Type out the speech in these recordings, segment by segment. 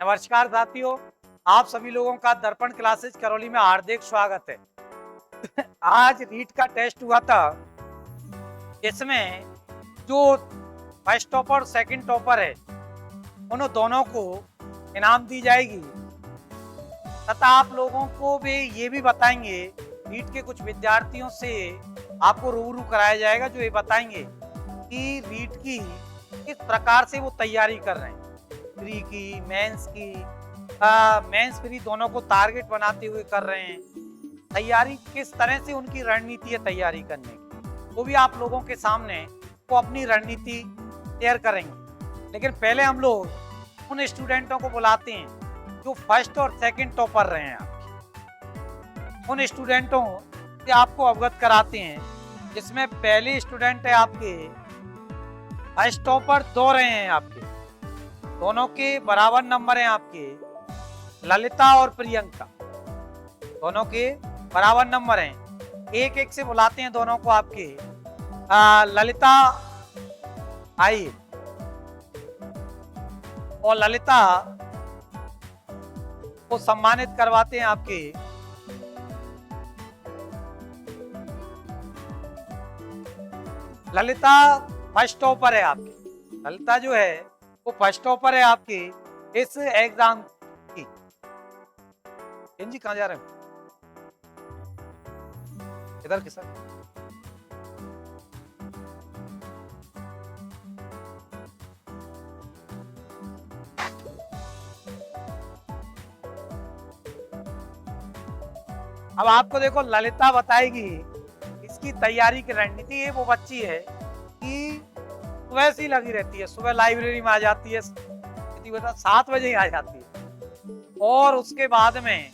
नमस्कार साथियों, आप सभी लोगों का दर्पण क्लासेस करौली में हार्दिक स्वागत है। आज रीट का टेस्ट हुआ था। इसमें जो फर्स्ट टॉपर सेकंड टॉपर है, उन दोनों को इनाम दी जाएगी तथा आप लोगों को भी ये भी बताएंगे। रीट के कुछ विद्यार्थियों से आपको रूबरू कराया जाएगा जो ये बताएंगे कि रीट की किस प्रकार से वो तैयारी कर रहे हैं, प्री की, मेंस की, मेंस प्री दोनों को टारगेट बनाते हुए कर रहे हैं। तैयारी किस तरह से उनकी रणनीति है तैयारी करने की, वो भी आप लोगों के सामने वो अपनी रणनीति शेयर करेंगे। लेकिन पहले हम लोग उन स्टूडेंटों को बुलाते हैं जो फर्स्ट और सेकंड टॉपर रहे हैं। उन स्टूडेंटों से आपको अवगत कराते हैं, जिसमें पहले स्टूडेंट है आपके फर्स्ट टॉपर 2 रहे हैं आपके, दोनों के बराबर नंबर हैं आपके, ललिता और प्रियंका, दोनों के बराबर नंबर हैं। एक एक से बुलाते हैं दोनों को आपके। ललिता आई और ललिता को सम्मानित करवाते हैं आपके। ललिता फर्स्ट टॉपर है आपकी, ललिता जो है वो फर्स्ट टॉपर है आपकी इस एग्जाम की। जी कहाँ जा रहे हैं? इधर के सर। अब आपको देखो ललिता बताएगी इसकी तैयारी की रणनीति। ये वो बच्ची है कि सुबह से ही लगी रहती है, सुबह लाइब्रेरी में आ जाती है, 7 बजे ही आ जाती है और उसके बाद में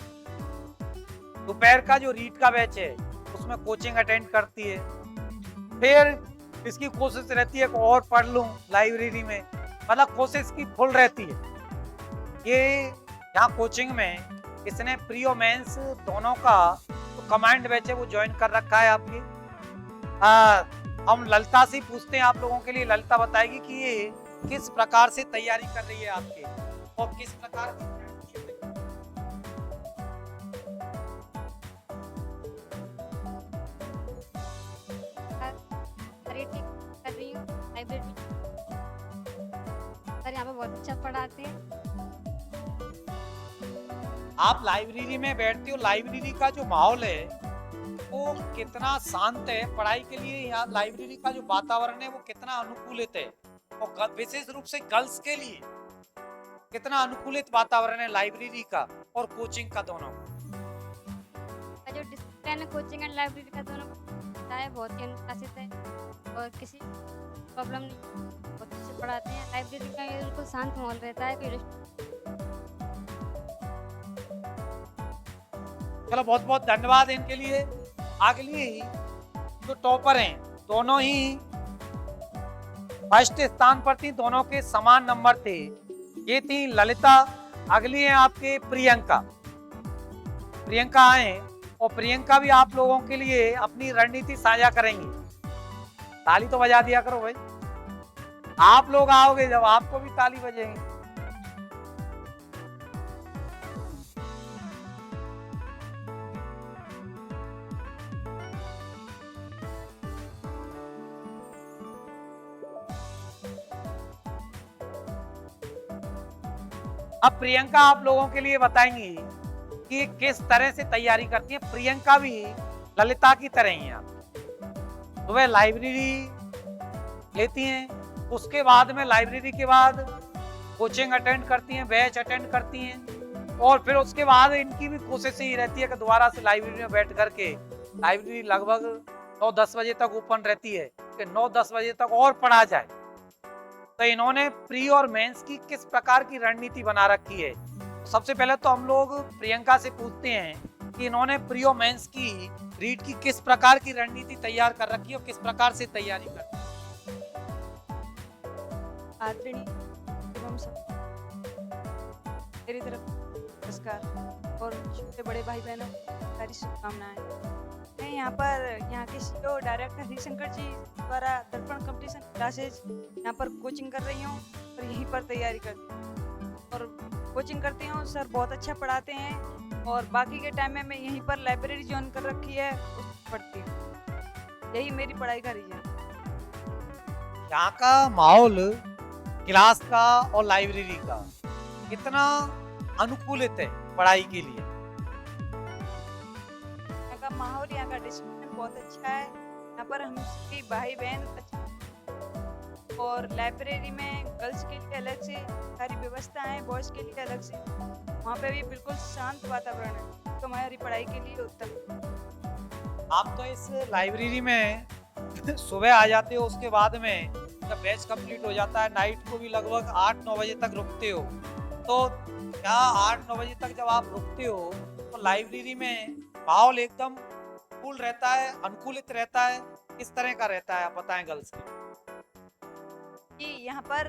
दोपहर का जो रीट का बैच है उसमें कोचिंग अटेंड करती है। फिर इसकी कोशिश रहती है कि और पढ़ लूं लाइब्रेरी में, मतलब कोशिश की फुल रहती है। ये यहाँ कोचिंग में इसने प्री और मेंस दोनों का तो कमांड बैच है वो ज्वाइन कर रखा है आपकी। हम ललिता से पूछते हैं आप लोगों के लिए। ललिता बताएगी कि ये किस प्रकार से तैयारी कर रही है आपके और किस प्रकार की कर रही हूँ लाइब्रेरी। सर यहाँ पे बहुत अच्छा पढ़ाते हैं। आप लाइब्रेरी में बैठते हो, लाइब्रेरी का जो माहौल है वो कितना शांत है पढ़ाई के लिए। यहाँ लाइब्रेरी का जो वातावरण है वो कितना अनुकूलित है और विशेष रूप से गर्ल्स के लिए कितना अनुकूलित वातावरण है लाइब्रेरी का और कोचिंग का दोनों। जो डिसिप्लिन है कोचिंग एंड लाइब्रेरी का दोनों का है, बहुत ही अनुशासित है और किसी प्रॉब्लम नहीं, बहुत अच्छे पढ़ाते हैं। लाइब्रेरी का ये बिल्कुल शांत माहौल रहता है। चलो बहुत बहुत धन्यवाद इनके लिए। अगली जो टॉपर हैं दोनों ही फर्स्ट स्थान पर थी, दोनों के समान नंबर थे। ये थी ललिता। अगली है आपके प्रियंका। प्रियंका आए और प्रियंका भी आप लोगों के लिए अपनी रणनीति साझा करेंगी। ताली तो बजा दिया करो भाई, आप लोग आओगे जब आपको भी ताली बजेगी। अब प्रियंका आप लोगों के लिए बताएंगी कि किस तरह से तैयारी करती है। प्रियंका भी ललिता की तरह ही है, सुबह लाइब्रेरी लेती हैं, उसके बाद में लाइब्रेरी के बाद कोचिंग अटेंड करती हैं, बैच अटेंड करती हैं और फिर उसके बाद इनकी भी कोशिश ही रहती है कि दोबारा से लाइब्रेरी में बैठ करके, लाइब्रेरी लगभग 9-10 बजे तक ओपन रहती है, कि 9-10 बजे तक और पढ़ा जाए। तो इन्होंने प्री और मेंस की किस प्रकार की रणनीति बना रखी है। सबसे पहले तो हम लोग प्रियंका से पूछते हैं कि इन्होंने प्री और मेंस की रीट की किस प्रकार की रणनीति तैयार कर रखी है और किस प्रकार से तैयारी करती है। आदरणीय एवं सब मेरी तरफ नमस्कार और छोटे बड़े भाई बहनों सारी शुभकामनाएं। मैं यहाँ के सीईओ डायरेक्टर हरिशंकर जी द्वारा दर्पण कंपटीशन क्लासेज यहाँ पर कोचिंग कर रही हूँ और यहीं पर तैयारी करती हूँ और कोचिंग करती हूँ, सर बहुत अच्छा पढ़ाते हैं और बाकी के टाइम में मैं यहीं पर लाइब्रेरी ज्वाइन कर रखी है, उसमें पढ़ती हूँ। यही मेरी पढ़ाई का रीजन है। यहाँ का माहौल क्लास का और लाइब्रेरी का कितना अनुकूलित है पढ़ाई के लिए? यहाँ का माहौल, यहाँ का डिसिप्लिन बहुत अच्छा है। यहाँ पर हम सभी भाई बहन अच्छे, और लाइब्रेरी में गर्ल्स के लिए अलग से सारी व्यवस्था है, बॉयज़ के लिए अलग से। वहाँ पे भी बिल्कुल शांत वातावरण है, तो हमारी पढ़ाई के लिए उत्तम है। आप तो इस लाइब्रेरी में सुबह आ जाते हो, उसके बाद में जब बैच कंप्लीट हो जाता है नाइट को भी लगभग 8-9 बजे तक रुकते हो। तो क्या 8-9 बजे तक जब आप रुकते हो तो लाइब्रेरी में माहौल एकदम कूल रहता है, अनुकूलित रहता है, किस तरह का रहता है आप बताएं गर्ल्स के? कि यहाँ पर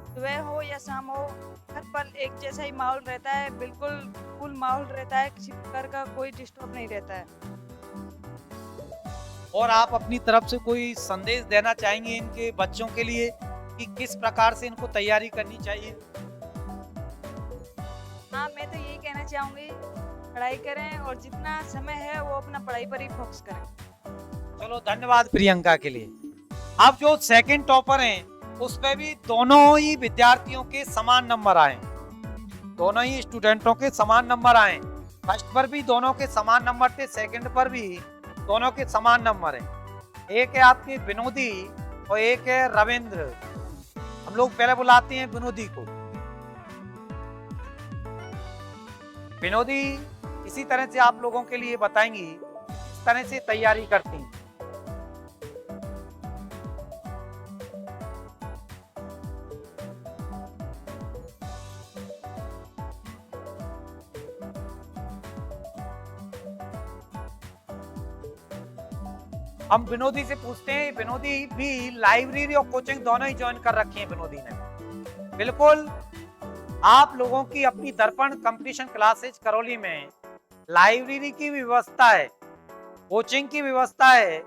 सुबह हो या शाम हो, हर पल एक जैसा ही माहौल रहता है, बिल्कुल कूल माहौल रहता है, किसी प्रकार का कोई डिस्टर्ब नहीं रहता है। और आप अपनी तरफ से कोई संदेश देना चाहेंगे इनके बच्चों के लिए कि किस प्रकार से इनको तैयारी करनी चाहिए? हाँ, मैं तो यही कहना चाहूँगी, पढ़ाई करें और जितना समय है वो अपना पढ़ाई पर ही फोकस करें। चलो धन्यवाद प्रियंका के लिए। अब जो सेकंड टॉपर हैं उस पे भी दोनों ही विद्यार्थियों के समान नंबर आए, दोनों ही स्टूडेंटों के समान नंबर आए। फर्स्ट पर भी दोनों के समान नंबर थे, सेकंड पर भी दोनों के समान नंबर हैं। एक है आपके विनोदी और एक है रविंद्र। हम लोग पहले बुलाते हैं विनोदी को। विनोदी इसी तरह से आप लोगों के लिए बताएंगी किस तरह से तैयारी करती हैं। हम विनोदी से पूछते हैं, विनोदी भी लाइब्रेरी और कोचिंग दोनों ही ज्वाइन कर रखी है विनोदी ने। बिल्कुल आप लोगों की अपनी दर्पण कंपटीशन क्लासेज करौली में लाइब्रेरी की व्यवस्था है, कोचिंग की व्यवस्था है,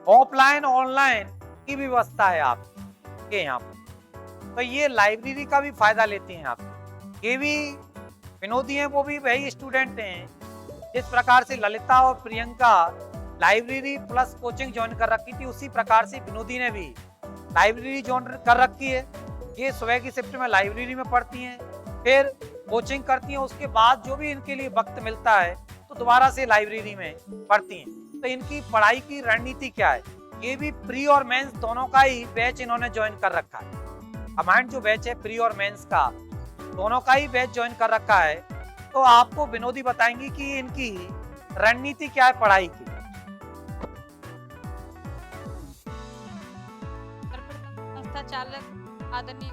ऑफलाइन ऑनलाइन की व्यवस्था है आपके यहाँ पर। तो ये लाइब्रेरी का भी फायदा लेते हैं आप। ये भी विनोदी हैं, वो भी वही स्टूडेंट हैं जिस प्रकार से ललिता और Priyanka library plus coaching join कर रखी थी, उसी प्रकार से विनोदी ने भी लाइब्रेरी ज्वाइन कर रखी है। ये सुबह की शिफ्ट में लाइब्रेरी में पढ़ती हैं, फिर कोचिंग करती हैं, उसके बाद जो भी इनके लिए वक्त मिलता है तो दोबारा से लाइब्रेरी में पढ़ती हैं। तो इनकी पढ़ाई की रणनीति क्या है? ये भी प्री और मेंस दोनों का ही बैच इन्होंने ज्वाइन कर रखा है। कमांड जो बैच है प्री और मेंस का, दोनों का ही बैच ज्वाइन कर रखा है। तो आपको विनोदी बताएंगी कि इनकी रणनीति क्या है पढ़ाई की। संस्था चालक आदरणीय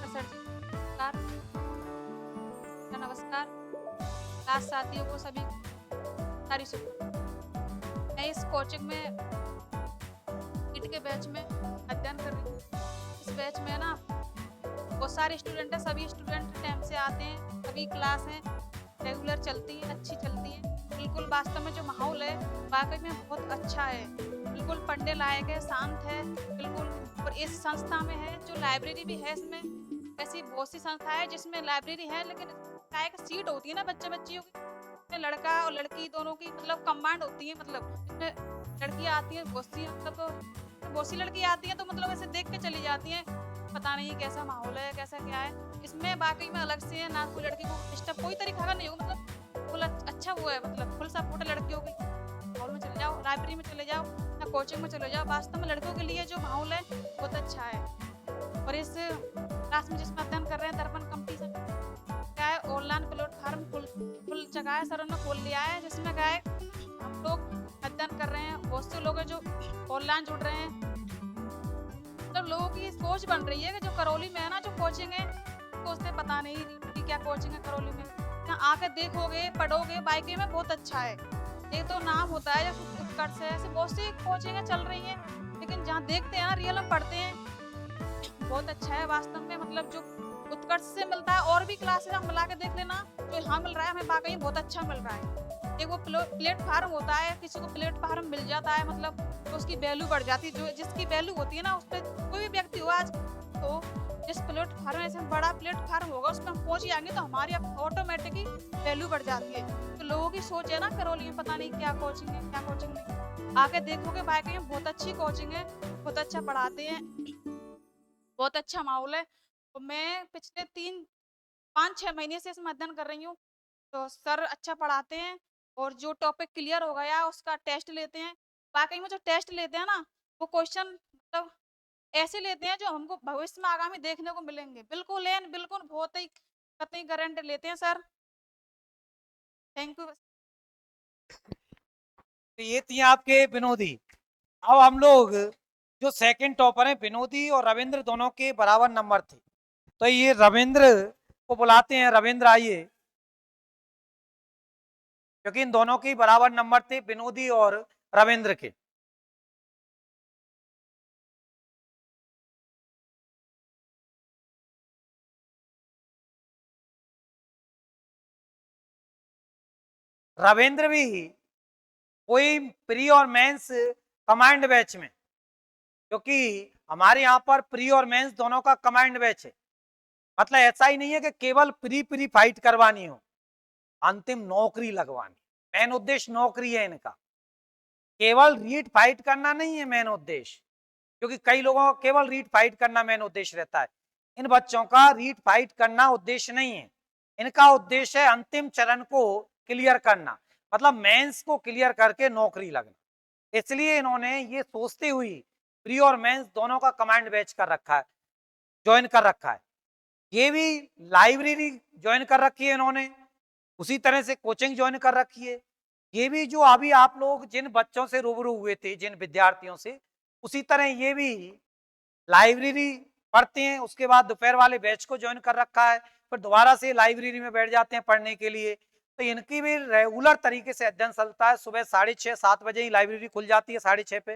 सर जी नमस्कार। क्लास साथियों को सभी सारी शुभकामनाएं। मैं इस कोचिंग में नीट के बैच में अध्ययन कर रही हूँ। इस बैच में ना बहुत सारे स्टूडेंट हैं, सभी स्टूडेंट टाइम से आते हैं, सभी क्लास हैं रेगुलर चलती हैं, अच्छी चलती हैं। बिल्कुल वास्तव में जो माहौल है वाकई में बहुत अच्छा है, बिल्कुल पढ़ने लायक है, शांत है बिल्कुल। और इस संस्था में है जो लाइब्रेरी भी है, इसमें ऐसी बहुत सी संस्था है जिसमें लाइब्रेरी है लेकिन क्या एक सीट होती है ना बच्चे बच्चियों की, इसमें लड़का और लड़की दोनों की मतलब कमांड होती है। मतलब इसमें लड़कियाँ आती हैं बहुत सी, मतलब बहुत सी लड़की आती हैं तो मतलब ऐसे देख के चली जाती हैं, पता नहीं कैसा माहौल है कैसा क्या है। इसमें वाकई में अलग से है ना, कोई लड़की को डिस्टर्ब कोई तरीका का नहीं होगा, मतलब फुल अच्छा वो है, मतलब फुल सपोर्ट है लड़कियों के। माहौल में चले जाओ, लाइब्रेरी में चले जाओ या कोचिंग में चले जाओ, वास्तव में लड़कियों के लिए जो माहौल है बहुत अच्छा है। और इस क्लास में जिसमें अध्ययन कर रहे हैं दर्पण कंपटीशन क्या है, ऑनलाइन प्लेटफॉर्म खुल चुका है, सर ने खोल लिया है, जिसमें क्या है हम लोग अध्ययन कर रहे हैं। बहुत से लोग हैं जो ऑनलाइन जुड़ रहे हैं, मतलब लोगों की सोच बन रही है कि जो करौली में है ना जो कोचिंग है, सोचते पता नहीं कि क्या कोचिंग है करौली में, यहाँ आकर देखोगे पढ़ोगे बाइके में बहुत अच्छा है। ये तो नाम होता है जैसे उत्कर्ष है, ऐसे बहुत सी कोचिंगें चल रही हैं, लेकिन जहाँ देखते हैं ना रियल में पढ़ते हैं बहुत अच्छा है वास्तव में। मतलब जो उत्कर्ष से मिलता है और भी क्लासेस हम मिला के देख लेना, जो यहाँ मिल रहा है हमें वाकई बहुत अच्छा मिल रहा है। एक वो प्लेटफार्म होता है, किसी को प्लेटफार्म मिल जाता है मतलब तो उसकी वैल्यू बढ़ जाती है, जो जिसकी वैल्यू होती है ना उस पर कोई भी व्यक्ति हो आज तो जिस प्लेटफार्म में से बड़ा प्लेटफार्म होगा उसमें हम पहुंच जाएंगे तो हमारी ऑटोमेटिकली वैल्यू बढ़ जाती है। तो लोगों की सोच है ना करौली में पता नहीं क्या कोचिंग है क्या कोचिंग नहीं, आके देखोगे भाई कहीं बहुत अच्छी कोचिंग है, बहुत अच्छा पढ़ाते हैं, बहुत अच्छा माहौल है। तो मैं पिछले 5-6 महीने से इसमें अध्ययन कर रही हूँ। तो सर अच्छा पढ़ाते हैं और जो टॉपिक क्लियर हो गया उसका टेस्ट लेते हैं। वाकई में जो टेस्ट लेते हैं ना वो क्वेश्चन मतलब ऐसे लेते हैं जो हमको भविष्य में आगामी देखने को मिलेंगे, बिल्कुल एन बिल्कुल बहुत ही कतई गारंटी लेते हैं सर। Thank you. तो ये थी आपके विनोदी। अब हम लोग जो सेकंड टॉपर हैं विनोदी और रविंद्र दोनों के बराबर नंबर थे, तो ये रविंद्र को बुलाते हैं। रविंद्र आइए, क्योंकि इन दोनों के बराबर नंबर थे विनोदी और रविंद्र के। रविंद्र भी कोई प्री और मेंस कमांड बैच में, क्योंकि हमारे यहाँ पर प्री और मेंस दोनों का कमांड बैच है। मतलब ऐसा ही नहीं है कि केवल प्री प्री फाइट करवानी हो, अंतिम नौकरी लगवानी। मेन उद्देश्य नौकरी है इनका, केवल रीट फाइट करना नहीं है मेन उद्देश्य। क्योंकि कई लोगों का केवल रीट फाइट करना मेन उद्देश्य रहता है, इन बच्चों का रीट फाइट करना उद्देश्य नहीं है। इनका उद्देश्य है अंतिम चरण को क्लियर करना, मतलब मेंस को क्लियर करके नौकरी लगना। इसलिए इन्होंने ये सोचते हुई प्री और मेंस दोनों का कमांड बैच कर रखा है, ज्वाइन कर रखा है। ये भी लाइब्रेरी ज्वाइन कर रखी है इन्होंने, उसी तरह से कोचिंग ज्वाइन कर रखी है। ये भी जो अभी आप लोग जिन बच्चों से रूबरू हुए थे, जिन विद्यार्थियों से, उसी तरह ये भी लाइब्रेरी पढ़ते हैं, उसके बाद दोपहर वाले बैच को ज्वाइन कर रखा है, फिर दोबारा से लाइब्रेरी में बैठ जाते हैं पढ़ने के लिए। तो इनकी भी रेगुलर तरीके से अध्ययन चलता है। सुबह 6:30-7 बजे ही लाइब्रेरी खुल जाती है, 6:30 पे।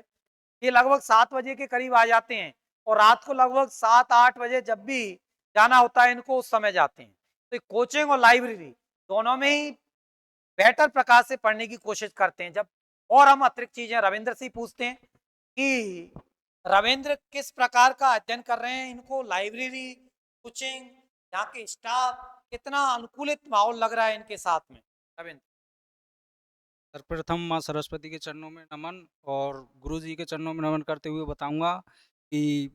ये लगभग 7 बजे के करीब आ जाते हैं, और रात को लगभग 7-8 बजे जब भी जाना होता है इनको, उस समय जाते हैं। तो कोचिंग और लाइब्रेरी दोनों में ही बेहतर प्रकार से पढ़ने की कोशिश करते हैं। जब और हम अतिरिक्त चीजें रविंद्र से पूछते हैं कि रविंद्र किस प्रकार का अध्ययन कर रहे हैं, इनको लाइब्रेरी, कोचिंग, यहाँ के स्टाफ, कितना अनुकूलित माहौल लग रहा है इनके साथ में। रविंद्र। सर्वप्रथम माँ सरस्वती के चरणों में नमन और गुरु जी के चरणों में नमन करते हुए बताऊंगा कि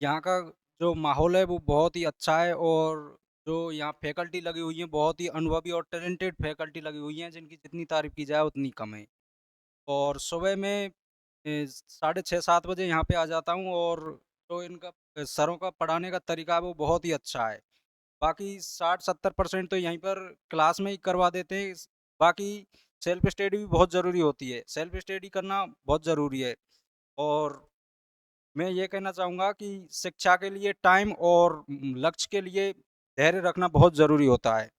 यहाँ का जो माहौल है वो बहुत ही अच्छा है, और जो यहाँ फैकल्टी लगी हुई है बहुत ही अनुभवी और टैलेंटेड फैकल्टी लगी हुई हैं, जिनकी जितनी तारीफ की जाए उतनी कम है। और सुबह में 6:30-7 बजे यहाँ पे आ जाता हूँ, और जो इनका सरों का पढ़ाने का तरीका है वो बहुत ही अच्छा है। बाकी 60-70% तो यहीं पर क्लास में ही करवा देते हैं। बाकी सेल्फ स्टडी भी बहुत ज़रूरी होती है, सेल्फ स्टडी करना बहुत ज़रूरी है। और मैं ये कहना चाहूँगा कि शिक्षा के लिए टाइम और लक्ष्य के लिए धैर्य रखना बहुत ज़रूरी होता है।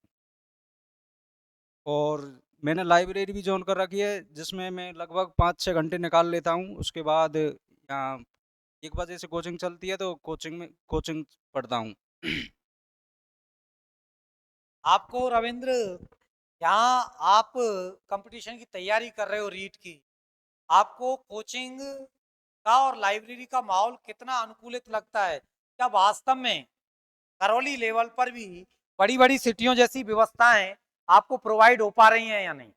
और मैंने लाइब्रेरी भी जॉइन कर रखी है, जिसमें मैं लगभग 5-6 घंटे निकाल लेता हूँ। उसके बाद यहाँ 1 बजे से कोचिंग चलती है, तो कोचिंग पढ़ता हूँ। आपको रविंद्र, यहाँ आप कंपटीशन की तैयारी कर रहे हो रीट की, आपको कोचिंग का और लाइब्रेरी का माहौल कितना अनुकूलित लगता है? क्या वास्तव में करौली लेवल पर भी बड़ी बड़ी सिटियों जैसी व्यवस्थाएं आपको प्रोवाइड हो पा रही हैं या नहीं?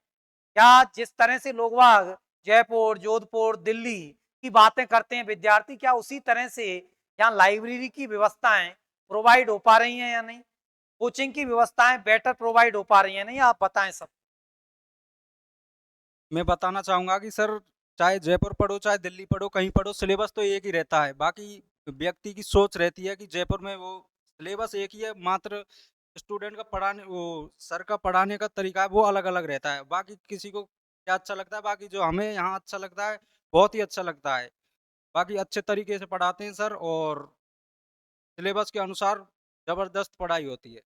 क्या जिस तरह से लोग बाग जयपुर, जोधपुर, दिल्ली की बातें करते हैं विद्यार्थी, क्या उसी तरह से यहाँ लाइब्रेरी की व्यवस्थाएं प्रोवाइड हो पा रही हैं या नहीं? कोचिंग की व्यवस्थाएं बेटर प्रोवाइड हो पा रही हैं नहीं? आप बताएं सब। मैं बताना चाहूँगा कि सर, चाहे जयपुर पढ़ो चाहे दिल्ली पढ़ो, कहीं पढ़ो, सिलेबस तो एक ही रहता है। बाकी व्यक्ति की सोच रहती है कि जयपुर में वो सिलेबस एक ही है, मात्र स्टूडेंट का पढ़ाने वो सर का पढ़ाने का तरीका है वो अलग-अलग रहता है। बाकी किसी को क्या अच्छा लगता है, बाकी जो हमें यहाँ अच्छा लगता है, बहुत ही अच्छा लगता है। बाकी अच्छे तरीके से पढ़ाते हैं सर, और सिलेबस के अनुसार ज़बरदस्त पढ़ाई होती है।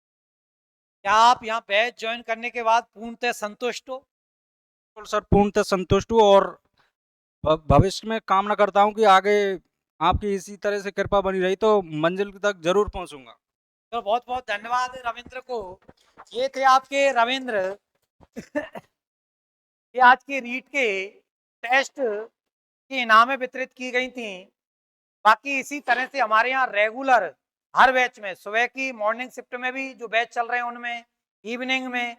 क्या आप यहाँ बैच ज्वाइन करने के बाद पूर्णतः संतुष्ट हो? बिल्कुल सर, पूर्णतः संतुष्ट हूँ, और भविष्य में कामना करता हूँ कि आगे आपकी इसी तरह से कृपा बनी रही तो मंजिल तक ज़रूर पहुँचूँगा। तो बहुत बहुत धन्यवाद रविंद्र को। ये थे आपके रविंद्र। ये आज के रीट के टेस्ट की इनामें वितरित की गई थी। बाकी इसी तरह से हमारे यहाँ रेगुलर हर बैच में सुबह की मॉर्निंग शिफ्ट में भी जो बैच चल रहे हैं उनमें, इवनिंग में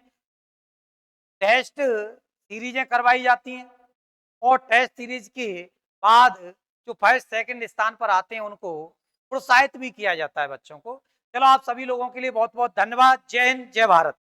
टेस्ट सीरीजें करवाई जाती हैं और टेस्ट सीरीज के बाद जो फर्स्ट सेकंड स्थान पर आते हैं उनको प्रोत्साहित भी किया जाता है बच्चों को। चलो आप सभी लोगों के लिए बहुत बहुत धन्यवाद। जय हिंद, जय भारत।